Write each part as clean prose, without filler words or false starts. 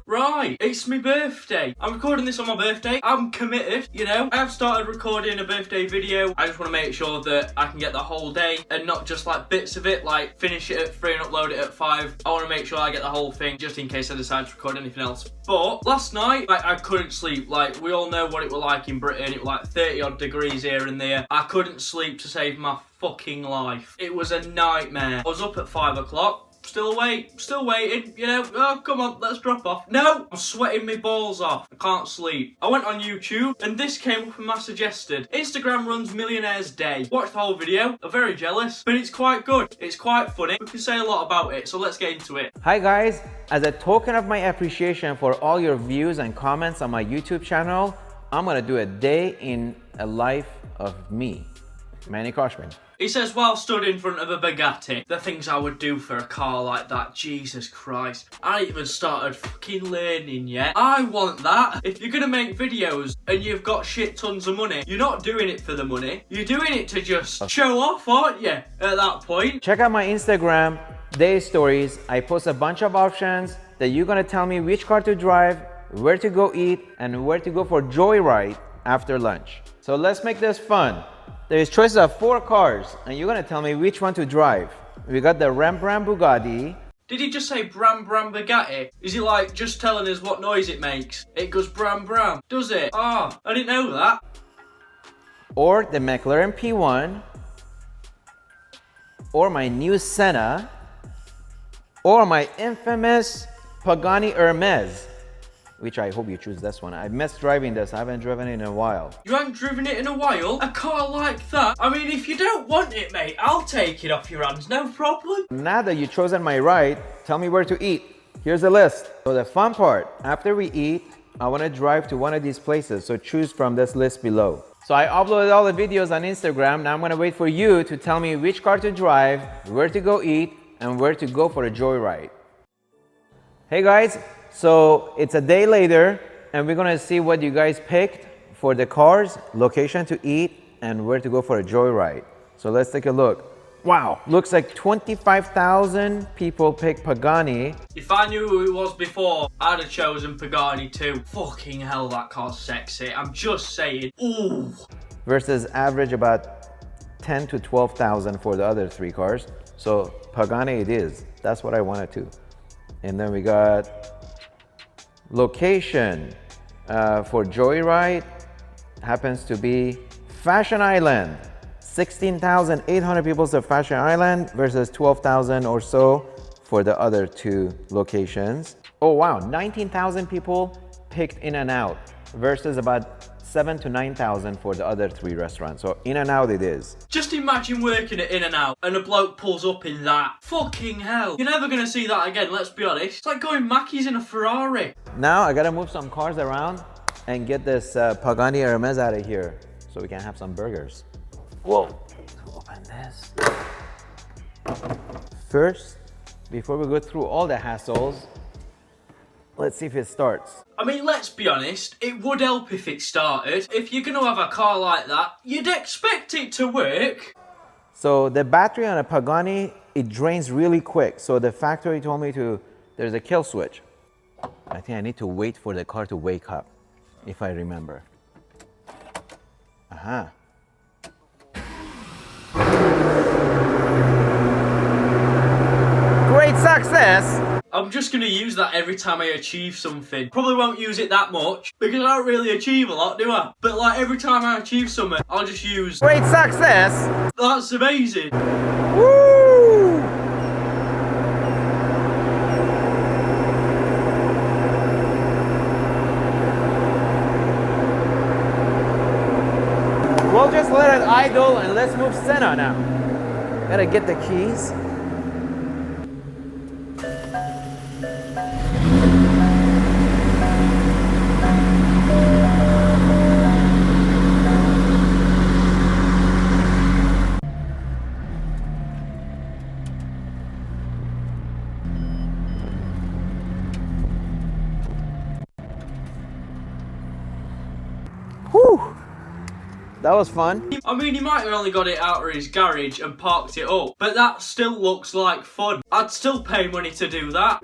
Right, it's my birthday. I'm recording this on my birthday. I'm committed, you know. I've started recording a birthday video. I just want to make sure that I can get the whole day and not just like bits of it, like finish it at 3 and upload it at 5. I want to make sure I get the whole thing just in case I decide to record anything else. But last night, like, I couldn't sleep. Like, we all know what it was like in Britain. It was like 30 odd degrees here and there. I couldn't sleep to save my fucking life. It was a nightmare. I was up at 5 o'clock. Still awake, still waiting, you know. Oh, come on, let's drop off. No, I'm sweating my balls off. I can't sleep. I went on YouTube and this came up in my suggested. Instagram runs Millionaire's Day. Watched the whole video. I'm very jealous, but it's quite good. It's quite funny. We can say a lot about it, so let's get into it. Hi guys, as a token of my appreciation for all your views and comments on my YouTube channel, I'm gonna do a day in a life of me, Manny Koshman. He says, while stood in front of a Bugatti, the things I would do for a car like that, Jesus Christ. I ain't even started fucking learning yet. I want that. If you're gonna make videos and you've got shit tons of money, you're not doing it for the money. You're doing it to just show off, aren't you, at that point? Check out my Instagram, day stories. I post a bunch of options that you're gonna tell me which car to drive, where to go eat, and where to go for joyride after lunch. So let's make this fun. There is choices of 4 cars, and you're gonna tell me which one to drive. We got the Rembrandt Bugatti. Did he just say Bram Bram Bugatti? Is he like just telling us what noise it makes? It goes Bram Bram, does it? Ah, I didn't know that. Or the McLaren P1. Or my new Senna. Or my infamous Pagani Hermes, which I hope you choose this one. I missed driving this. I haven't driven it in a while. You haven't driven it in a while? A car like that? I mean, if you don't want it, mate, I'll take it off your hands, no problem. Now that you've chosen my ride, tell me where to eat. Here's the list. So the fun part, after we eat, I want to drive to one of these places. So choose from this list below. So I uploaded all the videos on Instagram. Now I'm going to wait for you to tell me which car to drive, where to go eat, and where to go for a joyride. Hey guys. So it's a day later and we're gonna see what you guys picked for the cars, location to eat, and where to go for a joyride. So let's take a look. Wow, looks like 25,000 people picked Pagani. If I knew who it was before, I'd have chosen Pagani too. Fucking hell, that car's sexy. I'm just saying. Ooh. Versus average about 10 to 12,000 for the other 3 cars. So Pagani it is. That's what I wanted to. And then we got location for joyride happens to be Fashion Island. 16,800 people to Fashion Island versus 12,000 or so for the other 2 locations. Oh wow, 19,000 people picked In-N-Out versus about 7,000 to 9,000 for the other 3 restaurants. So In-N-Out it is. Just imagine working at In-N-Out and a bloke pulls up in that. Fucking hell. You're never gonna see that again, let's be honest. It's like going Mackey's in a Ferrari. Now I gotta move some cars around and get this Pagani Hermes out of here so we can have some burgers. Whoa, open this. First, before we go through all the hassles, let's see if it starts. I mean, let's be honest, it would help if it started. If you're gonna have a car like that, you'd expect it to work. So the battery on a Pagani, it drains really quick. So the factory told me there's a kill switch. I think I need to wait for the car to wake up, if I remember. Aha. Great success! I'm just gonna use that every time I achieve something. Probably won't use it that much, because I don't really achieve a lot, do I? But like every time I achieve something, I'll just use... Great success! That's amazing! Woo! We'll just let it idle and let's move Senna now. Gotta get the keys. That was fun. I mean, he might have only got it out of his garage and parked it up, but that still looks like fun. I'd still pay money to do that.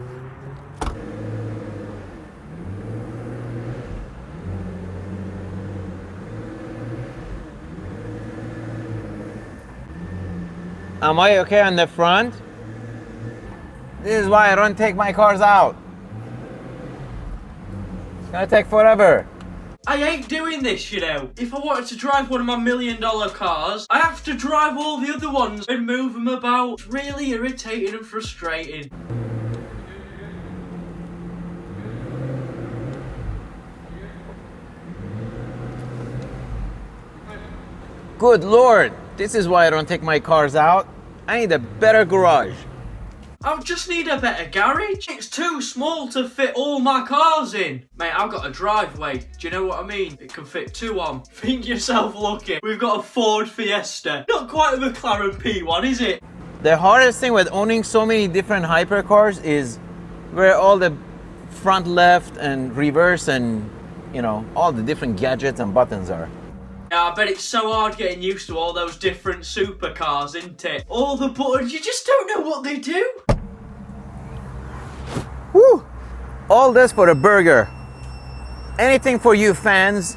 Am I okay on the front? This is why I don't take my cars out. It's gonna take forever. I ain't doing this, you know. If I wanted to drive one of my $1 million cars, I have to drive all the other ones and move them about. It's really irritating and frustrating. Good Lord, this is why I don't take my cars out. I need a better garage. I just need a better garage. It's too small to fit all my cars in. Mate, I've got a driveway. Do you know what I mean? It can fit 2 on. Think yourself lucky. We've got a Ford Fiesta. Not quite a McLaren P1, is it? The hardest thing with owning so many different hypercars is where all the front left and reverse and, you know, all the different gadgets and buttons are. Yeah, I bet it's so hard getting used to all those different supercars, isn't it? All the buttons, you just don't know what they do. Woo! All this for a burger. Anything for you fans.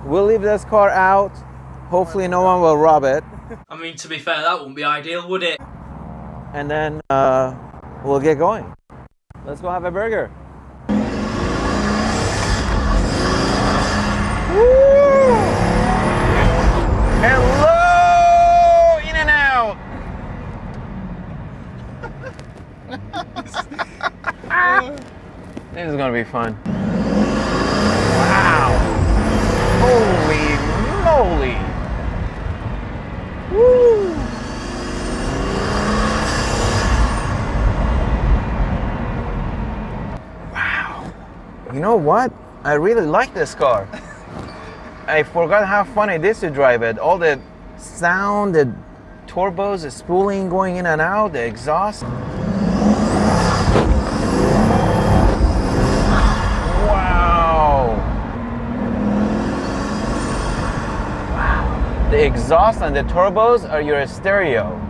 We'll leave this car out. Hopefully no one will rob it. I mean, to be fair, that wouldn't be ideal, would it? And then we'll get going. Let's go have a burger. Woo! Hello, In-N-Out. This is gonna be fun. Wow! Holy moly! Woo! Wow! You know what? I really like this car. I forgot how fun it is to drive it. All the sound, the turbos, the spooling going in and out, the exhaust. Wow. Wow. The exhaust and the turbos are your stereo.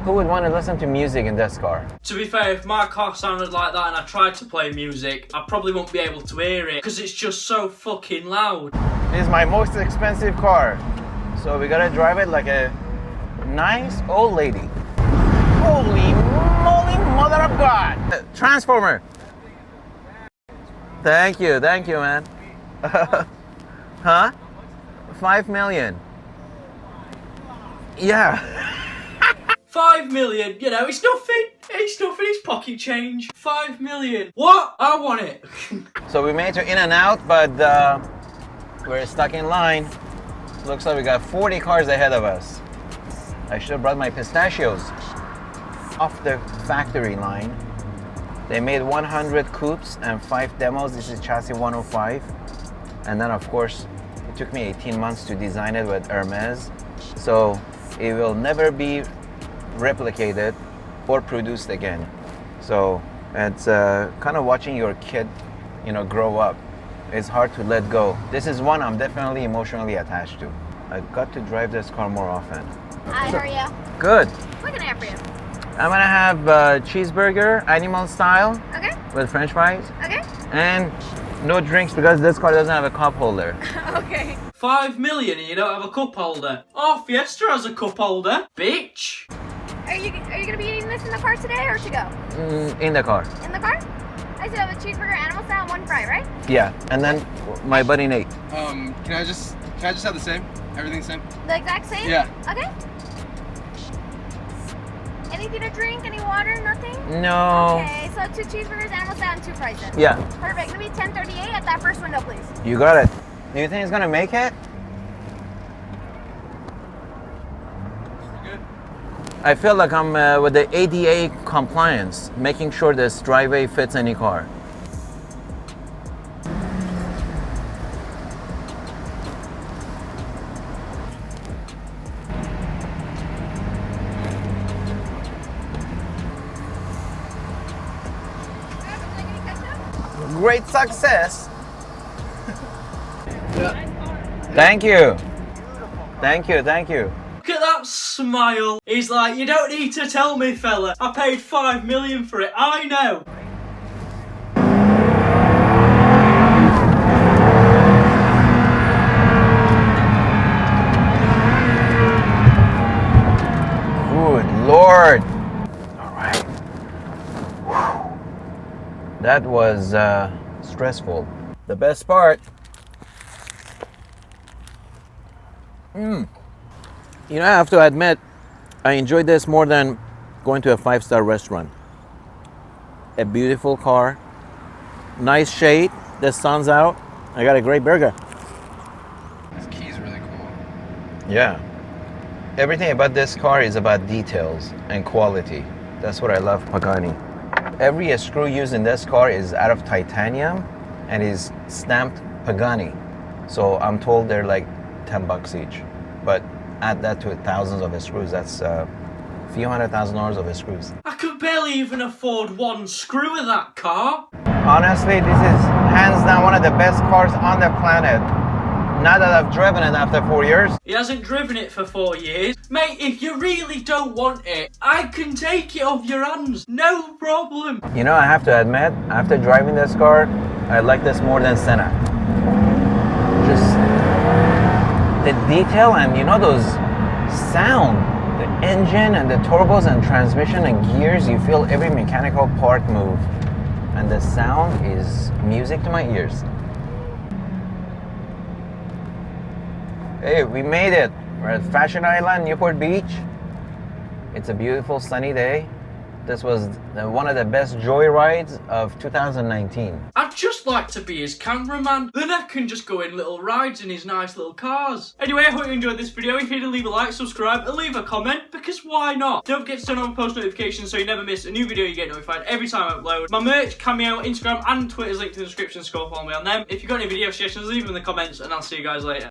Who would want to listen to music in this car? To be fair, if my car sounded like that and I tried to play music, I probably won't be able to hear it because it's just so fucking loud. This is my most expensive car, so we gotta drive it like a nice old lady. Holy moly, mother of God! Transformer! Thank you, man. Huh? 5 million. Yeah. 5 million, you know, it's nothing. It's nothing, it's pocket change. 5 million. What? I want it. So we made it to In-N-Out, but we're stuck in line. Looks like we got 40 cars ahead of us. I should have brought my pistachios. Off the factory line, they made 100 coupes and 5 demos. This is chassis 105. And then of course, it took me 18 months to design it with Hermes. So it will never be replicated or produced again. So it's kind of watching your kid, you know, grow up. It's hard to let go. This is one I'm definitely emotionally attached to. I got to drive this car more often. Hi, how are you? Good. What can I have for you? I'm gonna have cheeseburger, animal style, Okay. with French fries, Okay. and no drinks because this car doesn't have a cup holder. Okay. 5 million and you don't have a cup holder. Oh, Fiesta has a cup holder. Bitch. Are you gonna be eating this in the car today or to go? In the car. In the car? I still have a cheeseburger, animal style, and 1 fry, right? Yeah, and then my buddy Nate. Can I just have the same? Everything the same? The exact same? Yeah. Okay. Anything to drink? Any water? Nothing? No. Okay, so 2 cheeseburgers, animal style, and 2 fries then. Yeah, Perfect. Gonna be 10:38 at that first window, please. you got it. Do you think it's gonna make it? Good. I feel like I'm with the ADA compliance, making sure this driveway fits any car. Great success. Thank you. Thank you, thank you. Look at that smile. He's like, you don't need to tell me, fella. I paid 5 million for it. I know. Good Lord. All right. Whew. That was stressful. The best part. You know, I have to admit, I enjoyed this more than going to a 5-star restaurant. A beautiful car, nice shade, the sun's out. I got a great burger. This key's really cool. Yeah. Everything about this car is about details and quality. That's what I love Pagani. Every screw used in this car is out of titanium and is stamped Pagani. So I'm told they're like $10 each. But add that to thousands of screws, that's a few $100,000 of screws. I could barely even afford one screw of that car. Honestly, this is hands down one of the best cars on the planet. Now that I've driven it after 4 years. He hasn't driven it for 4 years. Mate, if you really don't want it, I can take it off your hands. No problem. You know, I have to admit, after driving this car, I like this more than Senna. Just the detail and you know those sound, the engine and the turbos and transmission and gears, you feel every mechanical part move. And the sound is music to my ears. Hey, we made it. We're at Fashion Island, Newport Beach. It's a beautiful sunny day. This was one of the best joy rides of 2019. I'd just like to be his cameraman. Then I can just go in little rides in his nice little cars. Anyway, I hope you enjoyed this video. If you did, leave a like, subscribe, and leave a comment, because why not? Don't forget to turn on post notifications so you never miss a new video. You get notified every time I upload. My merch, Cameo, Instagram, and Twitter is linked in the description, so go follow me on them. If you've got any video suggestions, leave them in the comments, and I'll see you guys later.